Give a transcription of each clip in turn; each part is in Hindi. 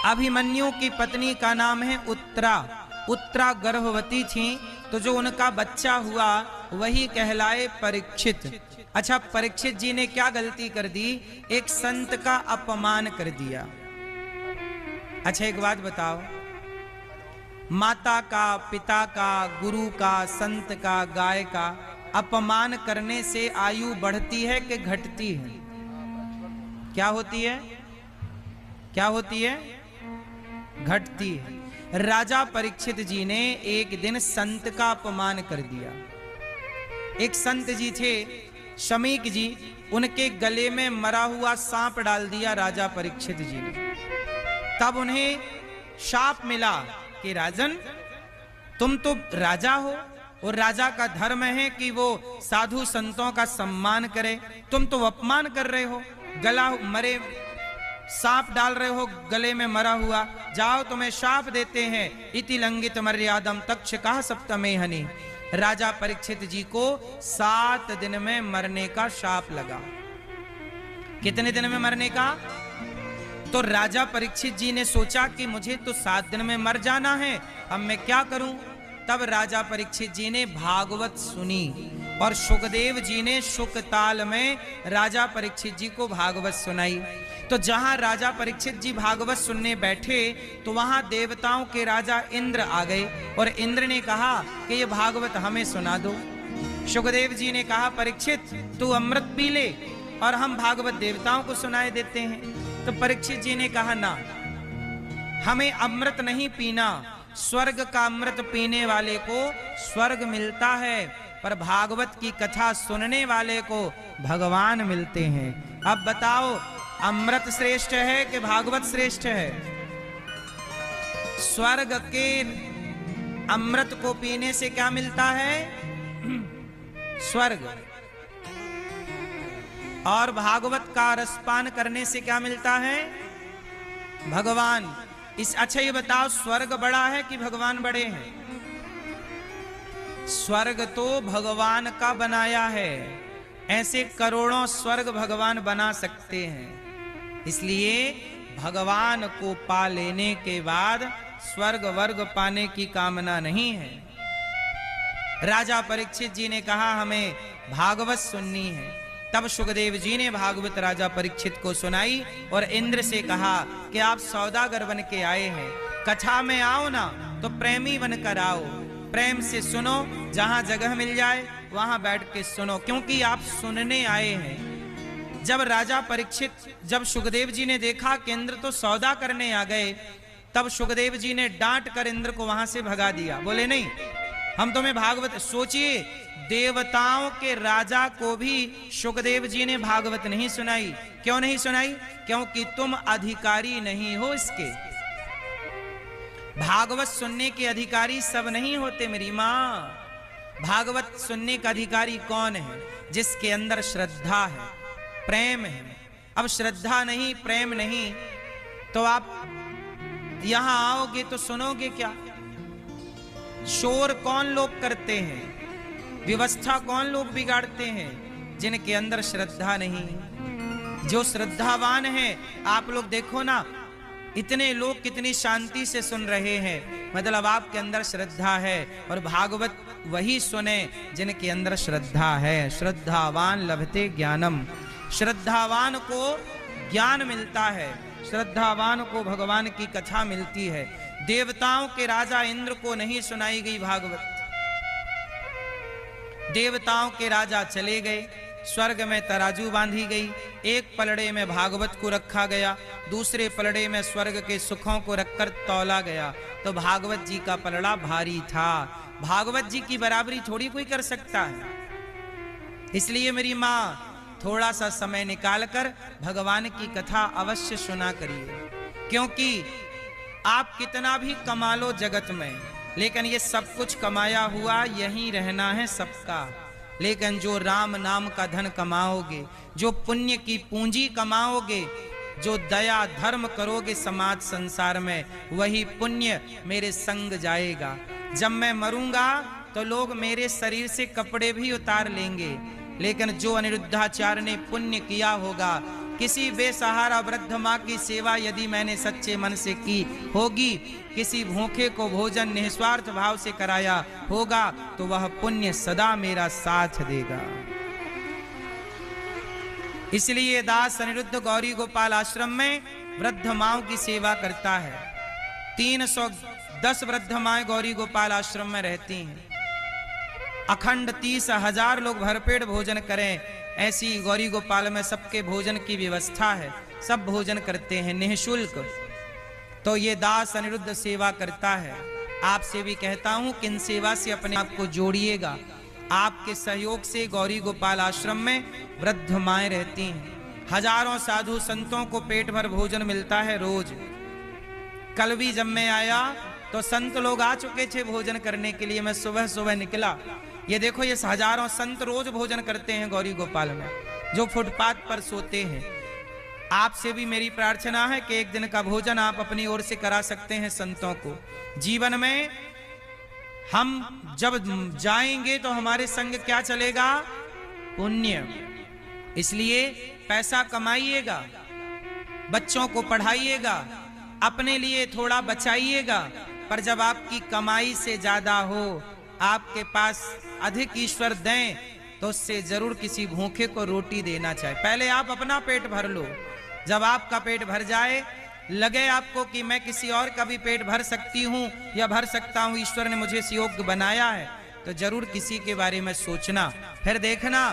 अभिमन्यु की पत्नी का नाम है उत्तरा। उत्तरा गर्भवती थी, तो जो उनका बच्चा हुआ वही कहलाए परीक्षित। अच्छा, परीक्षित जी ने क्या गलती कर दी? एक संत का अपमान कर दिया। अच्छा एक बात बताओ, माता का, पिता का, गुरु का, संत का, गाय का अपमान करने से आयु बढ़ती है कि घटती है? क्या होती है? क्या होती है? घटती है। राजा परीक्षित जी ने एक दिन संत का अपमान कर दिया। एक संत जी थे शमीक जी, उनके गले में मरा हुआ सांप डाल दिया राजा परीक्षित जी ने। तब उन्हें शाप मिला कि राजन, तुम तो राजा हो और राजा का धर्म है कि वो साधु संतों का सम्मान करे, तुम तो अपमान कर रहे हो, गला मरे सांप डाल रहे हो गले में मरा हुआ, जाओ तुम्हें शाप देते हैं। इति लंघित मर्यादम तक्षकः सप्तमे हनि। राजा परीक्षित जी को 7 दिन में मरने का शाप लगा। कितने दिन में मरने का? तो राजा परीक्षित जी ने सोचा कि मुझे तो 7 दिन में मर जाना है, अब मैं क्या करूं? तब राजा परीक्षित जी ने भागवत सुनी और सुखदेव जी ने शुकताल में राजा परीक्षित जी को भागवत सुनाई। तो जहां राजा परीक्षित जी भागवत सुनने बैठे तो वहां देवताओं के राजा इंद्र आ गए और इंद्र ने कहा कि ये भागवत हमें सुना दो। सुखदेव जी ने कहा परीक्षित तू अमृत पी ले और हम भागवत देवताओं को सुनाए देते हैं। तो परीक्षित जी ने कहा ना, हमें अमृत नहीं पीना, स्वर्ग का अमृत पीने वाले को स्वर्ग मिलता है, पर भागवत की कथा सुनने वाले को भगवान मिलते हैं। अब बताओ, अमृत श्रेष्ठ है कि भागवत श्रेष्ठ है? स्वर्ग के अमृत को पीने से क्या मिलता है? स्वर्ग। और भागवत का रसपान करने से क्या मिलता है? भगवान। अच्छा ये बताओ, स्वर्ग बड़ा है कि भगवान बड़े हैं? स्वर्ग तो भगवान का बनाया है, ऐसे करोड़ों स्वर्ग भगवान बना सकते हैं। इसलिए भगवान को पा लेने के बाद स्वर्ग वर्ग पाने की कामना नहीं है। राजा परीक्षित जी ने कहा हमें भागवत सुननी है। तब सुखदेव जी ने भागवत राजा परीक्षित को सुनाई और इंद्र से कहा कि आप सौदागर बन के आए हैं, कथा में आओ ना तो प्रेमी बनकर आओ, प्रेम से सुनो, जहां जगह मिल जाए वहां बैठ के सुनो, क्योंकि आप सुनने आए हैं। जब राजा परीक्षित, जब सुखदेव जी ने देखा कि इंद्र तो सौदा करने आ गए, तब सुखदेव जी ने डांट कर इंद्र को वहां से भगा दिया। बोले नहीं, हम तुम्हें भागवत, सोचिए देवताओं के राजा को भी सुखदेव जी ने भागवत नहीं सुनाई। क्यों नहीं सुनाई? क्योंकि तुम अधिकारी नहीं हो इसके। भागवत सुनने के अधिकारी सब नहीं होते मेरी माँ। भागवत सुनने का अधिकारी कौन है? जिसके अंदर श्रद्धा है, प्रेम है। अब श्रद्धा नहीं, प्रेम नहीं, तो आप यहां आओगे तो सुनोगे क्या? शोर कौन लोग करते हैं, व्यवस्था कौन लोग बिगाड़ते हैं? जिनके अंदर श्रद्धा नहीं। जो श्रद्धावान है, आप लोग देखो ना, इतने लोग कितनी शांति से सुन रहे हैं, मतलब आपके अंदर श्रद्धा है। और भागवत वही सुने जिनके अंदर श्रद्धा है। श्रद्धावान लभते ज्ञानम, श्रद्धावान को ज्ञान मिलता है, श्रद्धावान को भगवान की कथा मिलती है। देवताओं के राजा इंद्र को नहीं सुनाई गई भागवत। देवताओं के राजा चले गए, स्वर्ग में तराजू बांधी गई, एक पलड़े में भागवत को रखा गया, दूसरे पलड़े में स्वर्ग के सुखों को रखकर तौला गया। तो भागवत जी का पलड़ा भारी था। भागवत जी की बराबरी थोड़ी कोई कर सकता है। इसलिए मेरी माँ, थोड़ा सा समय निकालकर भगवान की कथा अवश्य सुना करिए, क्योंकि आप कितना भी कमा लो जगत में, लेकिन ये सब कुछ कमाया हुआ यहीं रहना है सबका। लेकिन जो राम नाम का धन कमाओगे, जो पुण्य की पूंजी कमाओगे, जो दया धर्म करोगे समाज संसार में, वही पुण्य मेरे संग जाएगा। जब मैं मरूंगा तो लोग मेरे शरीर से कपड़े भी उतार लेंगे, लेकिन जो अनिरुद्धाचार्य ने पुण्य किया होगा किसी बेसहारा वृद्ध माँ की सेवा यदि मैंने सच्चे मन से की होगी, किसी भूखे को भोजन निस्वार्थ भाव से कराया होगा, तो वह पुण्य सदा मेरा साथ देगा। इसलिए दास अनिरुद्ध गौरी गोपाल आश्रम में वृद्ध माओं की सेवा करता है। 310 वृद्ध माएं गौरी गोपाल आश्रम में रहती हैं। अखंड 30,000 लोग भरपेट भोजन करें, ऐसी गौरी गोपाल में सबके भोजन की व्यवस्था है। सब भोजन करते हैं निःशुल्क। तो ये दास अनिरुद्ध सेवा करता है। आपसे भी कहता हूं कि इन सेवा से अपने आप को जोड़िएगा। आपके सहयोग से गौरी गोपाल आश्रम में वृद्ध माएं रहती हैं। हजारों साधु संतों को पेट भर भोजन मिलता है रोज। कल भी जब मैं आया तो संत लोग आ चुके थे भोजन करने के लिए। मैं सुबह सुबह निकला, ये देखो ये हजारों संत रोज भोजन करते हैं गौरी गोपाल में, जो फुटपाथ पर सोते हैं। आपसे भी मेरी प्रार्थना है कि एक दिन का भोजन आप अपनी ओर से करा सकते हैं संतों को। जीवन में हम जब जाएंगे तो हमारे संग क्या चलेगा? पुण्य। इसलिए पैसा कमाइएगा, बच्चों को पढ़ाइएगा, अपने लिए थोड़ा बचाइएगा, पर जब आपकी कमाई से ज्यादा हो, आपके पास अधिक ईश्वर दें, तो उससे जरूर किसी भूखे को रोटी देना चाहिए। पहले आप अपना पेट भर लो। जब आपका पेट भर जाए, लगे आपको कि मैं किसी और का भी पेट भर सकती हूँ या भर सकता हूँ, ईश्वर ने मुझे इस योग्य बनाया है, तो जरूर किसी के बारे में सोचना। फिर देखना,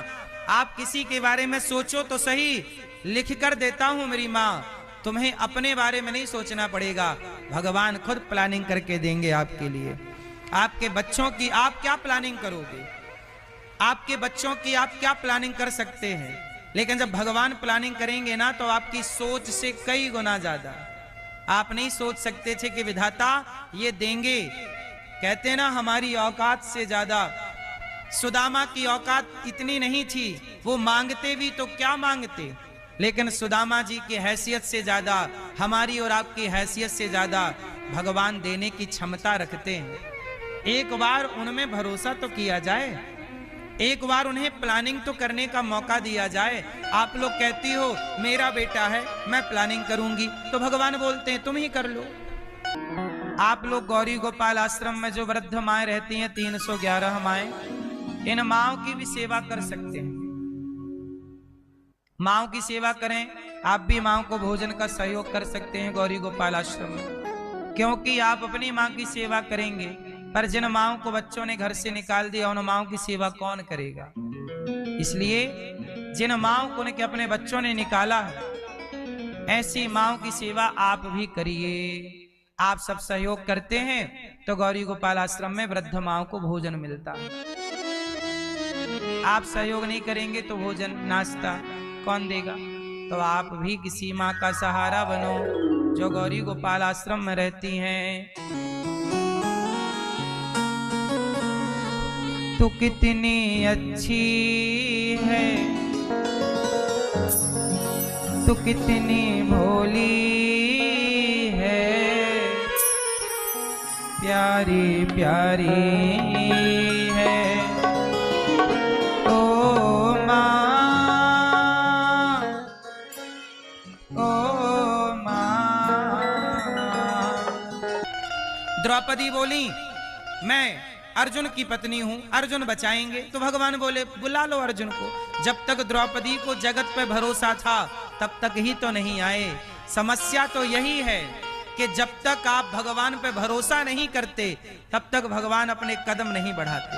आप किसी के बारे में सोचो तो सही, लिख कर देता हूँ मेरी माँ, तुम्हें अपने बारे में नहीं सोचना पड़ेगा, भगवान खुद प्लानिंग करके देंगे आपके लिए। आपके बच्चों की आप क्या प्लानिंग करोगे? आपके बच्चों की आप क्या प्लानिंग कर सकते हैं? लेकिन जब भगवान प्लानिंग करेंगे ना, तो आपकी सोच से कई गुना ज्यादा। आप नहीं सोच सकते थे कि विधाता ये देंगे। कहते ना, हमारी औकात से ज्यादा सुदामा की औकात इतनी नहीं थी। वो मांगते भी तो क्या मांगते, लेकिन सुदामा जी की हैसियत से ज्यादा, हमारी और आपकी हैसियत से ज्यादा भगवान देने की क्षमता रखते हैं। एक बार उनमें भरोसा तो किया जाए, एक बार उन्हें प्लानिंग तो करने का मौका दिया जाए। आप लोग कहती हो मेरा बेटा है, मैं प्लानिंग करूंगी, तो भगवान बोलते हैं तुम ही कर लो। आप लोग गौरी गोपाल आश्रम में जो वृद्ध माएं रहती हैं, 311 माएं, इन माओं की भी सेवा कर सकते हैं। माओं की सेवा करें। आप भी माओं को भोजन का सहयोग कर सकते हैं गौरी गोपाल आश्रम में, क्योंकि आप अपनी मां की सेवा करेंगे, पर जिन माओं को बच्चों ने घर से निकाल दिया, उन माओं की सेवा कौन करेगा? इसलिए जिन माओं को ने अपने बच्चों ने निकाला है, ऐसी माओं की सेवा आप भी करिए। आप सब सहयोग करते हैं तो गौरी गोपाल आश्रम में वृद्ध माओं को भोजन मिलता है। आप सहयोग नहीं करेंगे तो भोजन नाश्ता कौन देगा? तो आप भी किसी माँ का सहारा बनो जो गौरी गोपाल आश्रम में रहती हैं। तू कितनी अच्छी है, तू कितनी भोली है, प्यारी प्यारी है ओ माँ, ओ माँ। द्रौपदी बोली मैं अर्जुन की पत्नी हूं, अर्जुन बचाएंगे। तो भगवान बोले बुला लो अर्जुन को। जब तक द्रौपदी को जगत पे भरोसा था, तब तक ही तो नहीं आए। समस्या तो यही है कि जब तक आप भगवान पे भरोसा नहीं करते, तब तक भगवान अपने कदम नहीं बढ़ाते।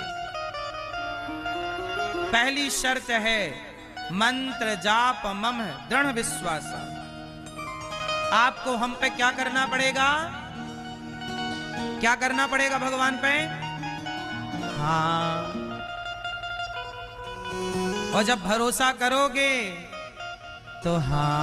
पहली शर्त है मंत्र जाप मम दृढ़ विश्वास। आपको हम पे क्या करना पड़ेगा? क्या करना पड़ेगा भगवान पे? हाँ। और जब भरोसा करोगे तो हाँ।